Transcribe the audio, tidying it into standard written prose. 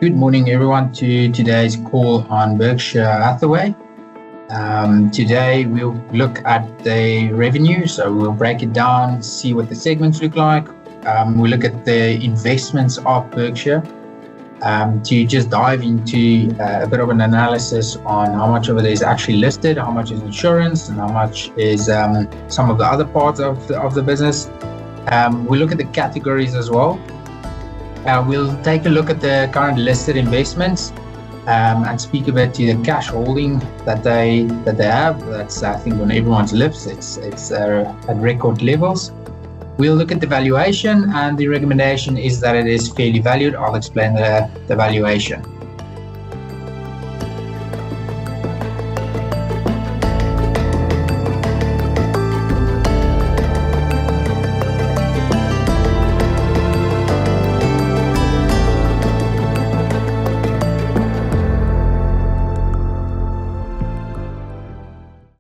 Good morning, everyone, to today's call on Berkshire Hathaway. Today, we'll look at the revenue. So we'll break it down, see what the segments look like. We'll look at the investments of Berkshire to just dive into a bit of an analysis on how much of it is actually listed, how much is insurance, and how much is some of the other parts of the business. We'll look at the categories as well. We'll take a look at the current listed investments and speak a bit to the cash holding that they have. That's, I think, on everyone's lips. It's at record levels. We'll look at the valuation, and the recommendation is that it is fairly valued. I'll explain the valuation.